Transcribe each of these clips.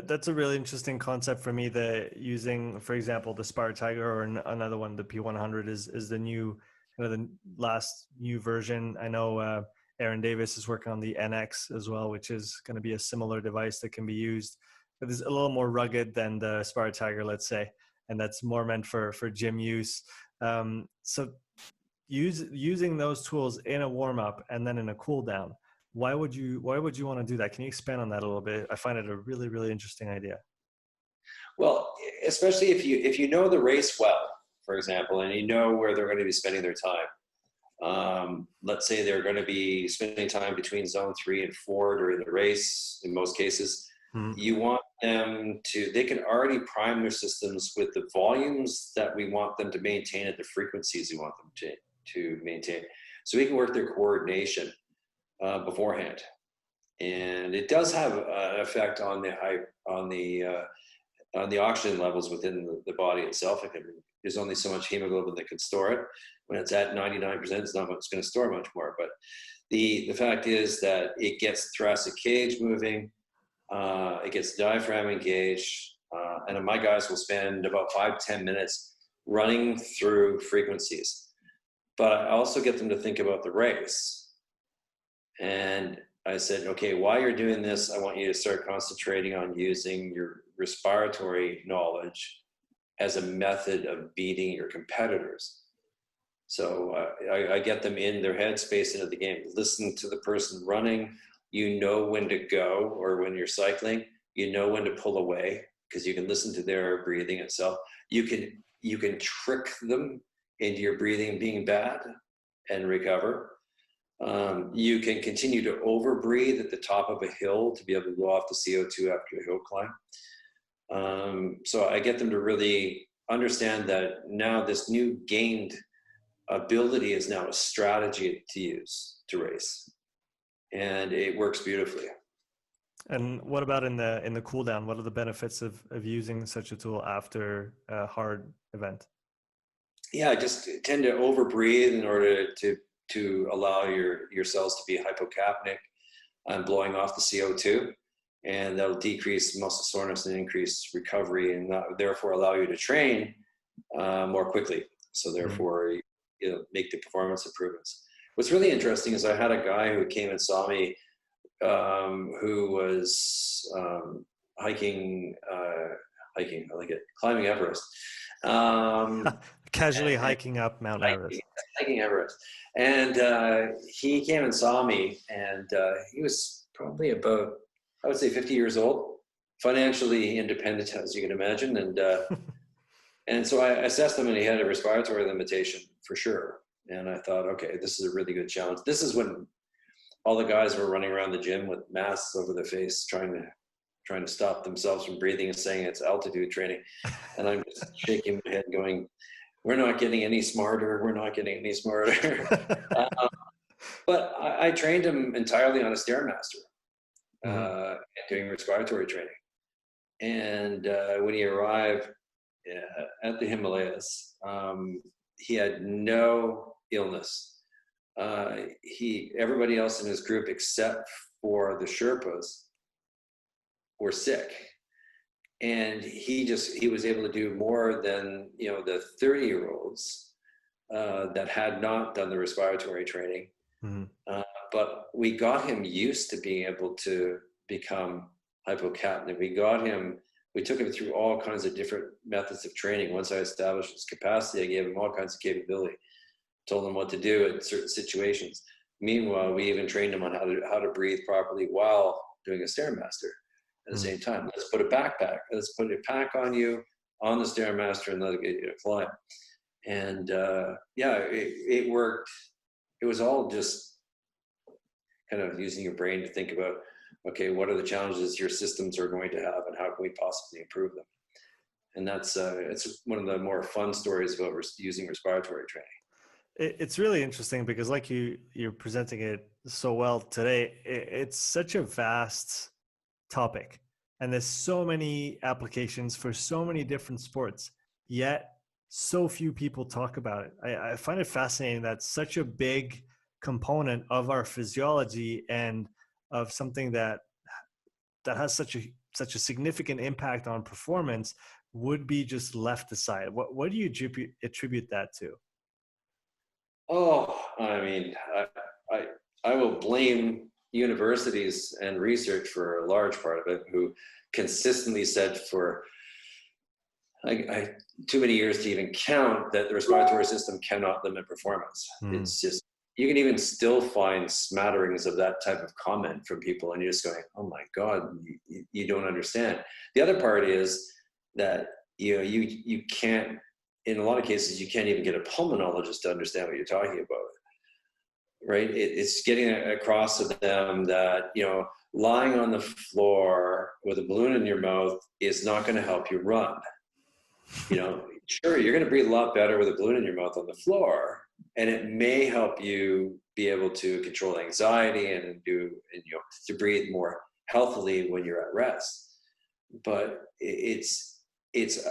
That's a really interesting concept for me. The using, for example, the Spart Tiger, or another one, the P100 is the new, kind of the last new version. I know Aaron Davis is working on the NX as well, which is going to be a similar device that can be used, but it's a little more rugged than the Spart Tiger, let's say, and that's more meant for gym use. So using those tools in a warm up and then in a cool down. Why would you want to do that? Can you expand on that a little bit? I find it a really, really interesting idea. Well, especially if you know the race well, for example, and you know where they're going to be spending their time. Let's say they're going to be spending time between zone 3 and 4 during the race. In most cases, you want them to. They can already prime their systems with the volumes that we want them to maintain at the frequencies we want them to maintain, so we can work their coordination beforehand. And it does have an effect on the oxygen levels within the body itself. There's only so much hemoglobin that can store it. When it's at 99%, it's not much going to store much more. But the fact is that it gets thoracic cage moving, it gets diaphragm engaged, and my guys will spend about 5-10 minutes running through frequencies. But I also get them to think about the race. And I said, okay, while you're doing this, I want you to start concentrating on using your respiratory knowledge as a method of beating your competitors. So I get them in their headspace into the game. Listen to the person running. You know when to go, or when you're cycling, you know when to pull away, because you can listen to their breathing itself. You can trick them into your breathing being bad and recover. You can continue to overbreathe at the top of a hill to be able to go off the CO2 after a hill climb. So I get them to really understand that now this new gained ability is now a strategy to use to race, and it works beautifully. And what about in the cool down? What are the benefits of using such a tool after a hard event? Yeah, I just tend to overbreathe in order to allow your cells to be hypocapnic and blowing off the CO2, and that'll decrease muscle soreness and increase recovery, and therefore allow you to train more quickly. So therefore, make the performance improvements. What's really interesting is I had a guy who came and saw me who was hiking, I like it, climbing Everest. Casually hiking up Mount Everest. Hiking Everest. And he came and saw me, and he was probably about, I would say, 50 years old, financially independent, as you can imagine. And so I assessed him, and he had a respiratory limitation for sure. And I thought, okay, this is a really good challenge. This is when all the guys were running around the gym with masks over their face, trying to stop themselves from breathing and saying it's altitude training. And I'm just shaking my head going, we're not getting any smarter. We're not getting any smarter. But I trained him entirely on a Stairmaster, doing respiratory training. And when he arrived at the Himalayas, he had no illness. Everybody else in his group, except for the Sherpas, were sick. And he was able to do more than, the 30-year-olds that had not done the respiratory training. But we got him used to being able to become hypocapnic. We took him through all kinds of different methods of training. Once I established his capacity, I gave him all kinds of capability, told him what to do in certain situations. Meanwhile, we even trained him on how to breathe properly while doing a Stairmaster at the same time. Let's put a pack on you on the Stairmaster and let it get you to climb. And it worked. It was all just kind of using your brain to think about, okay, what are the challenges your systems are going to have, and how can we possibly improve them? And that's it's one of the more fun stories about using respiratory training. It's really interesting because, like you're presenting it so well today, it's such a vast topic, and there's so many applications for so many different sports, yet so few people talk about it. I find it fascinating that such a big component of our physiology and of something that has such a such a significant impact on performance would be just left aside? What do you attribute that to? Oh, I mean, I will blame universities and research for a large part of it, who consistently said for too many years to even count that the respiratory system cannot limit performance. It's just, you can even still find smatterings of that type of comment from people, and you're just going, oh my God, you don't understand. The other part is that, you know, you can't, in a lot of cases, you can't even get a pulmonologist to understand what you're talking about, right? It's getting across to them that, you know, lying on the floor with a balloon in your mouth is not going to help you run. You know, sure, you're going to breathe a lot better with a balloon in your mouth on the floor, and it may help you be able to control anxiety and you know, to breathe more healthily when you're at rest. But it's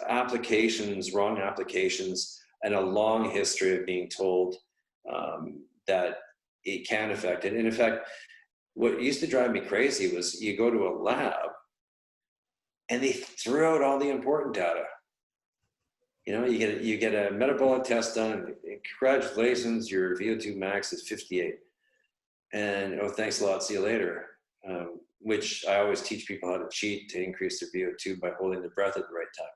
applications, wrong applications, and a long history of being told that it can affect it. And in fact, what used to drive me crazy was you go to a lab and they throw out all the important data. You know, you get a metabolic test done, and congratulations, your VO2 max is 58. And oh, thanks a lot, see you later. Which I always teach people how to cheat to increase their VO2 by holding their breath at the right time.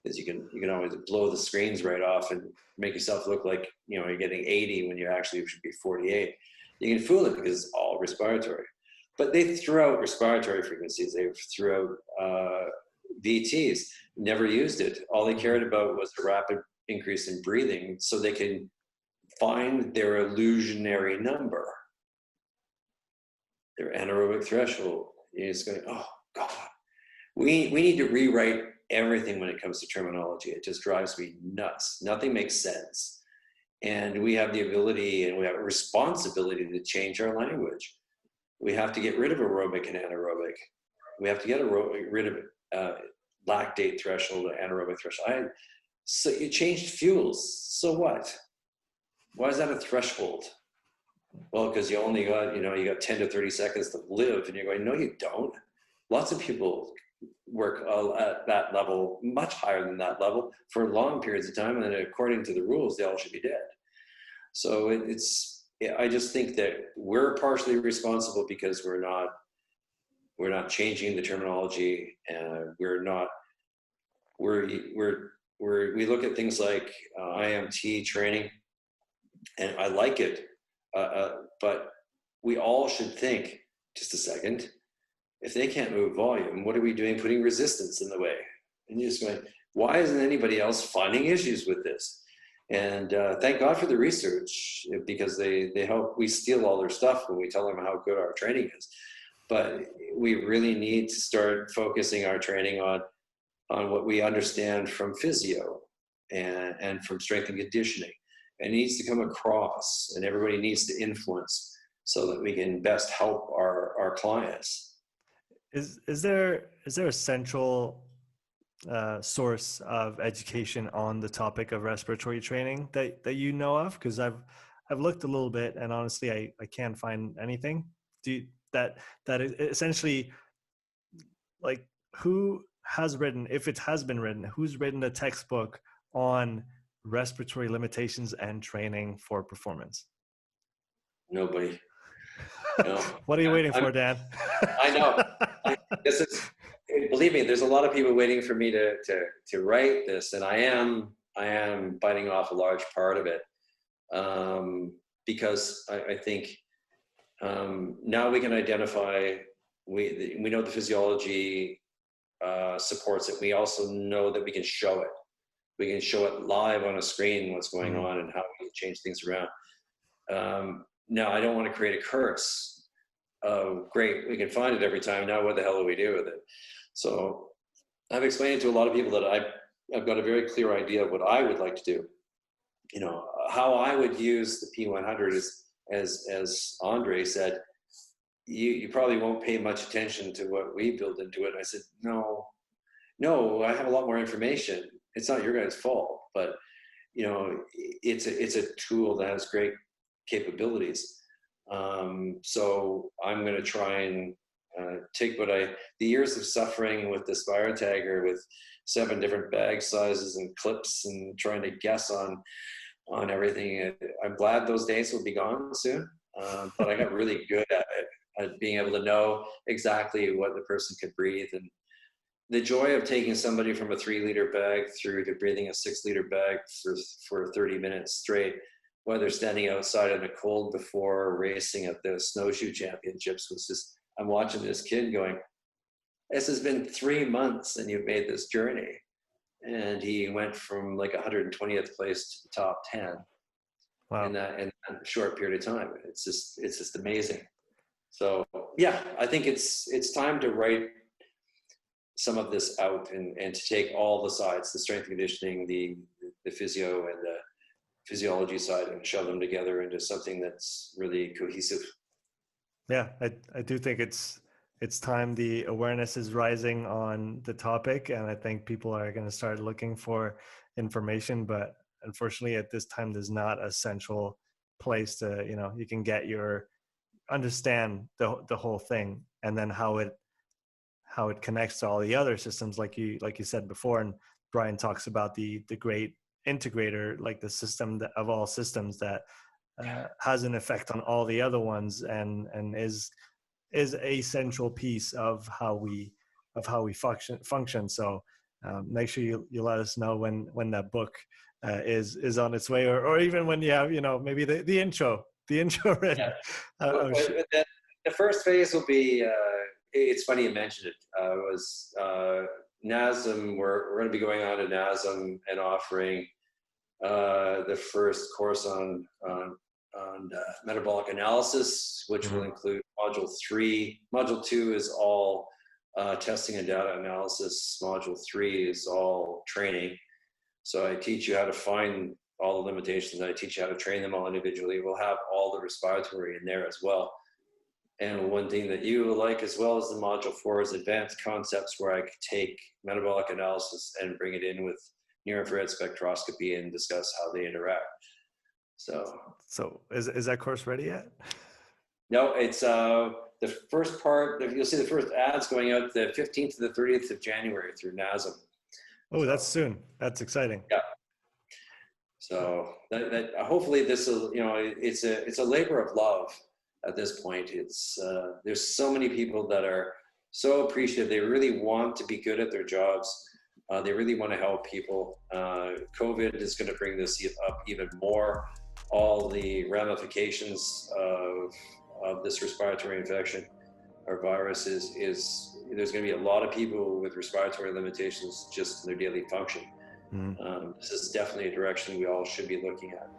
Because you can always blow the screens right off and make yourself look like, you know, you're getting 80 when you actually should be 48. You can fool it because it's all respiratory. But they threw out respiratory frequencies. They threw out VTs, never used it. All they cared about was a rapid increase in breathing so they can find their illusionary number, their anaerobic threshold. You're just going, oh God. We need to rewrite everything when it comes to terminology. It just drives me nuts. Nothing makes sense. And we have the ability and we have a responsibility to change our language. We have to get rid of aerobic and anaerobic. We have to get rid of lactate threshold, anaerobic threshold. So you changed fuels. So what? Why is that a threshold? Well, because you only got, you got 10 to 30 seconds to live, and you're going, no, you don't. Lots of people work at that level, much higher than that level, for long periods of time, and then according to the rules, they all should be dead. So I just think that we're partially responsible because we're not changing the terminology, and we look at things like IMT training, and I like it, but we all should think, just a second, if they can't move volume, what are we doing putting resistance in the way? And you're just going, why isn't anybody else finding issues with this? And thank God for the research, because they help. We steal all their stuff when we tell them how good our training is. But we really need to start focusing our training on what we understand from physio and from strength and conditioning. It needs to come across, and everybody needs to influence so that we can best help our clients. Is there a central source of education on the topic of respiratory training that you know of? Because I've looked a little bit, and honestly, I can't find anything. That is essentially, like, who has written, if it has been written, who's written a textbook on respiratory limitations and training for performance? Nobody. No. What are you waiting for, Dan? I know. Believe me, there's a lot of people waiting for me to write this, and I am biting off a large part of it, because I think now we can identify. We know the physiology supports it. We also know that we can show it. We can show it live on a screen what's going on and how we can change things around. Now, I don't want to create a curse. Oh, great, we can find it every time. Now what the hell do we do with it? So I've explained to a lot of people that I've got a very clear idea of what I would like to do. How I would use the P100 is, as Andre said, you probably won't pay much attention to what we build into it. I said, no, I have a lot more information. It's not your guys' fault, but it's a tool that has great capabilities. So I'm going to try and take the years of suffering with the SpiroTagger with 7 different bag sizes and clips and trying to guess on everything. I'm glad those days will be gone soon. But I got really good at it, at being able to know exactly what the person could breathe, and the joy of taking somebody from a 3-liter bag through to breathing a 6-liter bag for 30 minutes straight, whether standing outside in the cold before racing at the snowshoe championships, was just, I'm watching this kid going, this has been 3 months and you've made this journey. And he went from like 120th place to the top 10. Wow. In that short period of time. It's just amazing. So yeah, I think it's time to write some of this out and to take all the sides, the strength and conditioning, the physio and the physiology side, and shove them together into something that's really cohesive. Yeah, I do think it's time. The awareness is rising on the topic, and I think people are going to start looking for information, but unfortunately at this time there's not a central place to, you can get understand the whole thing, and then how it connects to all the other systems, like you said before. And Brian talks about the great integrator, like the system of all systems that has an effect on all the other ones, and is a central piece of how we function. So make sure you let us know when that book is on its way, or even when you have maybe the intro ready. Yeah. The first phase will be it's funny you mentioned it. Was NASM. We're going to be going on to NASM and offering the first course on metabolic analysis, which will include module 3. Module 2 is all testing and data analysis. Module 3 is all training. So I teach you how to find all the limitations, and I teach you how to train them all individually. We'll have all the respiratory in there as well. And one thing that you will like as well as the module 4 is advanced concepts, where I could take metabolic analysis and bring it in with near-infrared spectroscopy and discuss how they interact. So is that course ready yet? No, it's the first part. You'll see the first ads going out the 15th to the 30th of January through NASM. Oh, that's soon. That's exciting. Yeah. So that hopefully this will, it's a labor of love at this point. It's there's so many people that are so appreciative. They really want to be good at their jobs. They really want to help people. COVID is going to bring this up even more. All the ramifications of this respiratory infection or virus is there's going to be a lot of people with respiratory limitations just in their daily function. This is definitely a direction we all should be looking at.